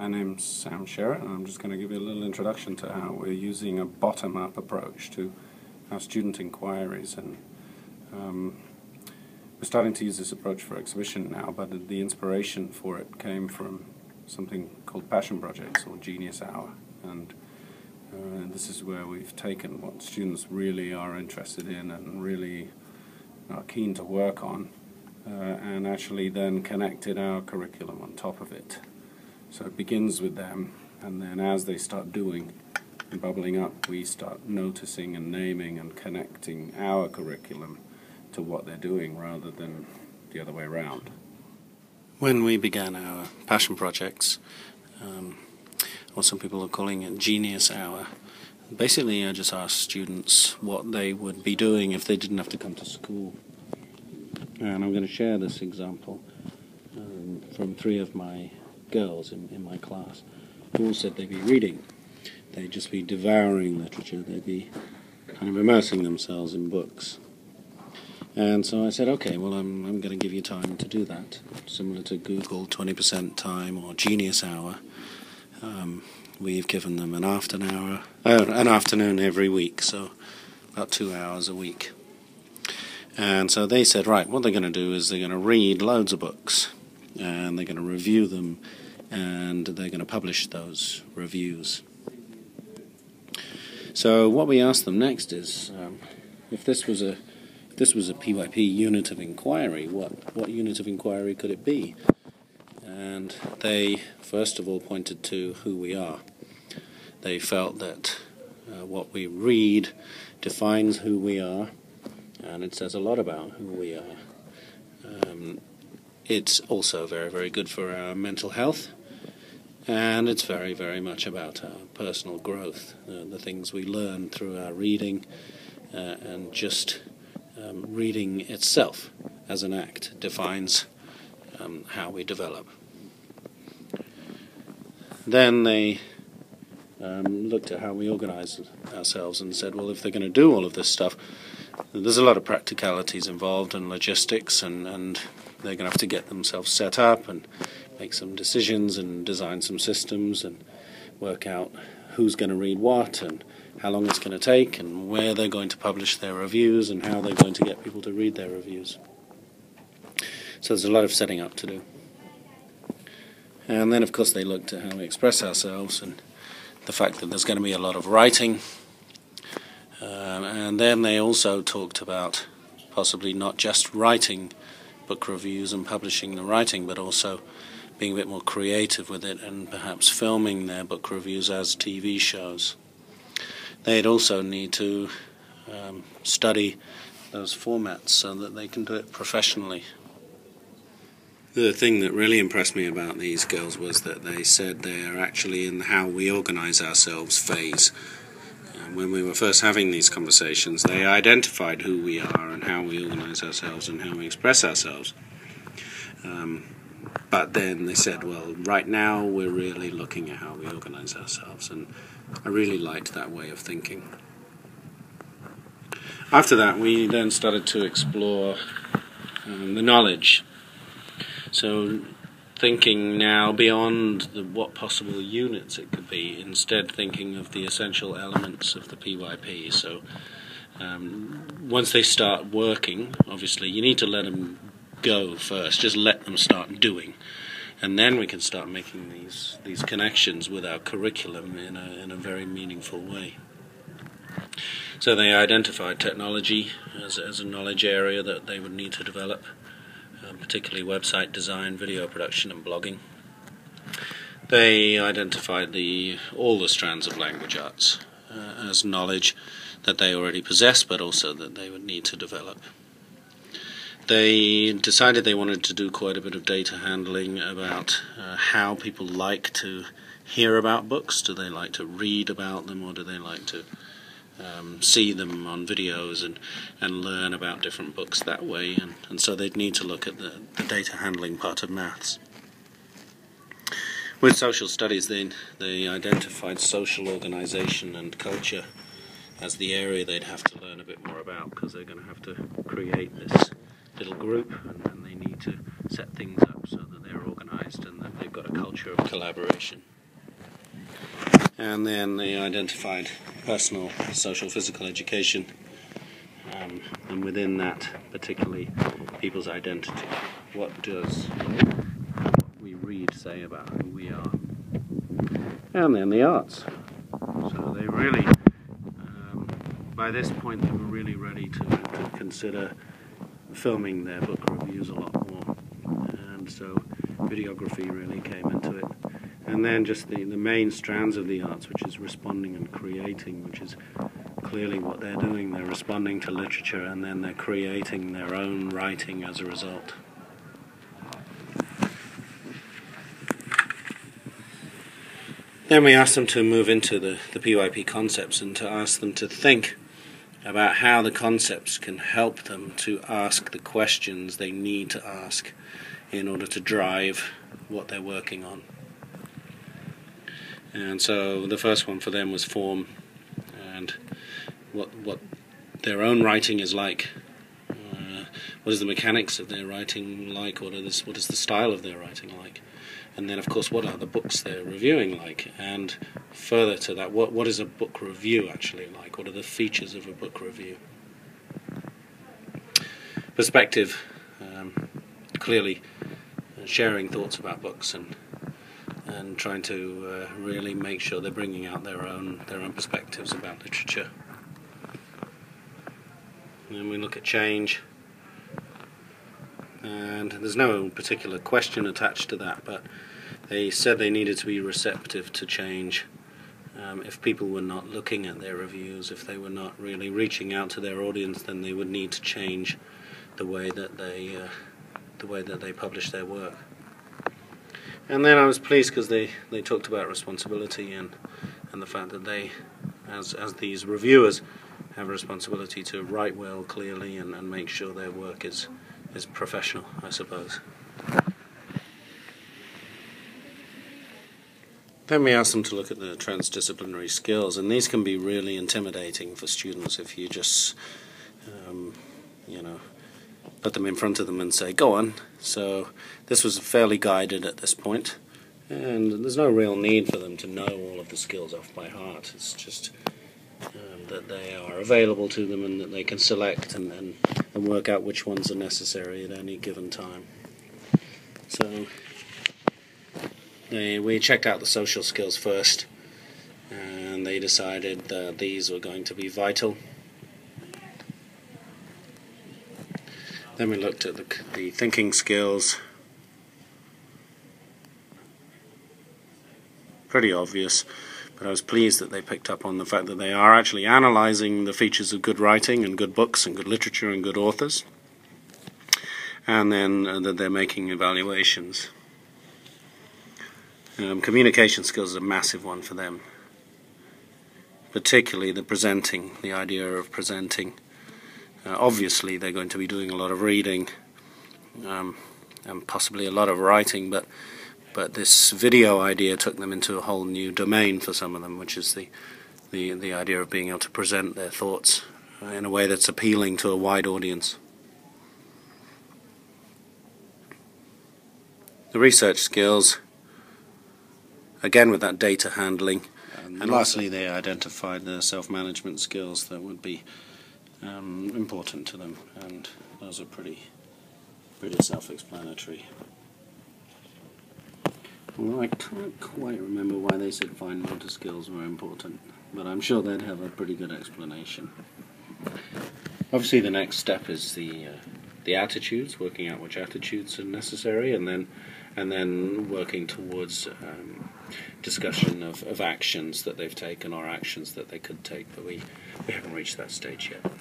My name's Sherratt, and I'm just going to give you a little introduction to how we're using a bottom-up approach to our student inquiries. And we're starting to use this approach for Exhibition now, but the inspiration for it came from something called passion projects or Genius Hour. And this is where we've taken what students really are interested in and really are keen to work on, and actually then connected our curriculum on top of it. So it begins with them, and then as they start doing and bubbling up, we start noticing and naming and connecting our curriculum to what they're doing rather than the other way around. When we began our passion projects, or some people are calling it Genius Hour, basically I just asked students what they would be doing if they didn't have to come to school. And I'm going to share this example from 3 of my girls in my class who all said they'd be reading. They'd just be devouring literature. They'd be kind of immersing themselves in books. And so I said, okay, well, I'm going to give you time to do that, similar to Google 20% time or Genius Hour. We've given them an afternoon every week, so about 2 hours a week. And so they said, right, what they're going to do is they're going to read loads of books, and they're going to review them, and they're going to publish those reviews. So what we asked them next is, if this was a PYP unit of inquiry, what unit of inquiry could it be? And they first of all pointed to who we are. They felt that what we read defines who we are, and it says a lot about who we are. It's also very, very good for our mental health, and it's very, very much about our personal growth, the things we learn through our reading, and just reading itself as an act defines how we develop. Then they looked at how we organize ourselves and said, well, if they're going to do all of this stuff, there's a lot of practicalities involved and logistics, and they're going to have to get themselves set up and make some decisions and design some systems and work out who's going to read what and how long it's going to take and where they're going to publish their reviews and how they're going to get people to read their reviews. So there's a lot of setting up to do. And then, of course, they looked at how we express ourselves and the fact that there's going to be a lot of writing. And then they also talked about possibly not just writing book reviews and publishing the writing, but also being a bit more creative with it and perhaps filming their book reviews as TV shows. They'd also need to study those formats so that they can do it professionally. The thing that really impressed me about these girls was that they said they are actually in the how we organize ourselves phase. When we were first having these conversations, they identified who we are and how we organize ourselves and how we express ourselves. But then they said, well, right now we're really looking at how we organize ourselves, and I really liked that way of thinking. After that, we then started to explore the knowledge. So thinking now beyond what possible units it could be, instead thinking of the essential elements of the PYP. So once they start working, obviously you need to let them go first, just let them start doing, and then we can start making these connections with our curriculum in a very meaningful way. So they identified technology as a knowledge area that they would need to develop, particularly website design, video production and blogging. They identified all the strands of language arts as knowledge that they already possess, but also that they would need to develop. They decided they wanted to do quite a bit of data handling about how people like to hear about books. Do they like to read about them, or do they like to see them on videos and learn about different books that way? And so they'd need to look at the data handling part of maths. With social studies, they identified social organization and culture as the area they'd have to learn a bit more about, because they're going to have to create this little group, and they need to set things up so that they're organized and that they've got a culture of collaboration. And then they identified personal, social, physical education, and within that, particularly people's identity. What does what we read say about who we are? And then the arts. So they really, by this point, they were really ready to consider filming their book reviews a lot more. And so videography really came into it. And then just the main strands of the arts, which is responding and creating, which is clearly what they're doing. They're responding to literature and then they're creating their own writing as a result. Then we asked them to move into the PYP concepts and to ask them to think about how the concepts can help them to ask the questions they need to ask in order to drive what they're working on. And so the first one for them was form and what their own writing is like. What is the mechanics of their writing like? What is the style of their writing like? And then, of course, what are the books they're reviewing like? And further to that, what is a book review actually like? What are the features of a book review? Perspective, clearly sharing thoughts about books and trying to really make sure they're bringing out their own perspectives about literature. And then we look at change. And there's no particular question attached to that, but they said they needed to be receptive to change. If people were not looking at their reviews, if they were not really reaching out to their audience, then they would need to change the way that they publish their work. And then I was pleased because they talked about responsibility and the fact that they, as these reviewers, have a responsibility to write well, clearly, and make sure their work is professional, I suppose. Then we asked them to look at the transdisciplinary skills, and these can be really intimidating for students if you just, put them in front of them and say, go on. So this was fairly guided at this point, and there's no real need for them to know all of the skills off by heart. It's just that they are available to them and that they can select and work out which ones are necessary at any given time. So we checked out the social skills first, and they decided that these were going to be vital. Then we looked at the thinking skills. Pretty obvious, but I was pleased that they picked up on the fact that they are actually analysing the features of good writing and good books and good literature and good authors, and then that they're making evaluations. Communication skills is a massive one for them, particularly the presenting, the idea of presenting. Obviously they're going to be doing a lot of reading and possibly a lot of writing, but this video idea took them into a whole new domain for some of them, which is the idea of being able to present their thoughts in a way that's appealing to a wide audience. The research skills, again with that data handling, and lastly they identified the self-management skills that would be important to them, and those are pretty self-explanatory. Well, I can't quite remember why they said fine motor skills were important, but I'm sure they'd have a pretty good explanation. Obviously the next step is the attitudes, working out which attitudes are necessary, and then working towards discussion of actions that they've taken or actions that they could take, but we haven't reached that stage yet.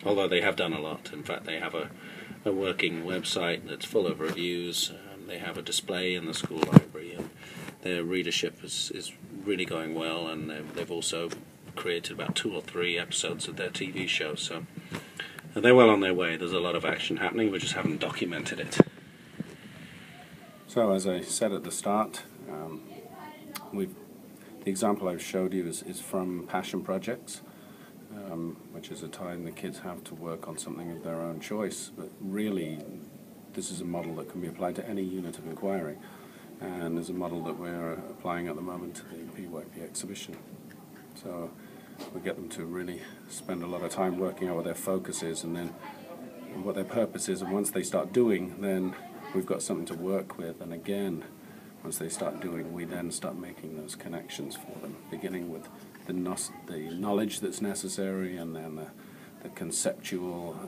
Although they have done a lot. In fact, they have a working website that's full of reviews. They have a display in the school library, and their readership is really going well, and they've also created about 2 or 3 episodes of their TV show, so they're well on their way. There's a lot of action happening, we just haven't documented it. So as I said at the start, the example I've showed you is from passion projects, which is a time the kids have to work on something of their own choice, but really this is a model that can be applied to any unit of inquiry. and is a model that we're applying at the moment to the PYP Exhibition. So we get them to really spend a lot of time working out what their focus is and then what their purpose is, and once they start doing, then we've got something to work with, and again, once they start doing, we then start making those connections for them, beginning with the knowledge that's necessary, and then the conceptual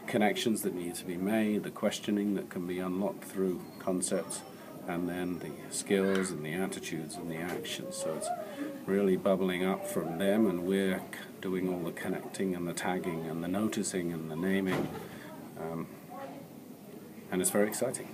connections that need to be made, the questioning that can be unlocked through concepts, and then the skills and the attitudes and the actions. So it's really bubbling up from them, and we're doing all the connecting and the tagging and the noticing and the naming, and it's very exciting.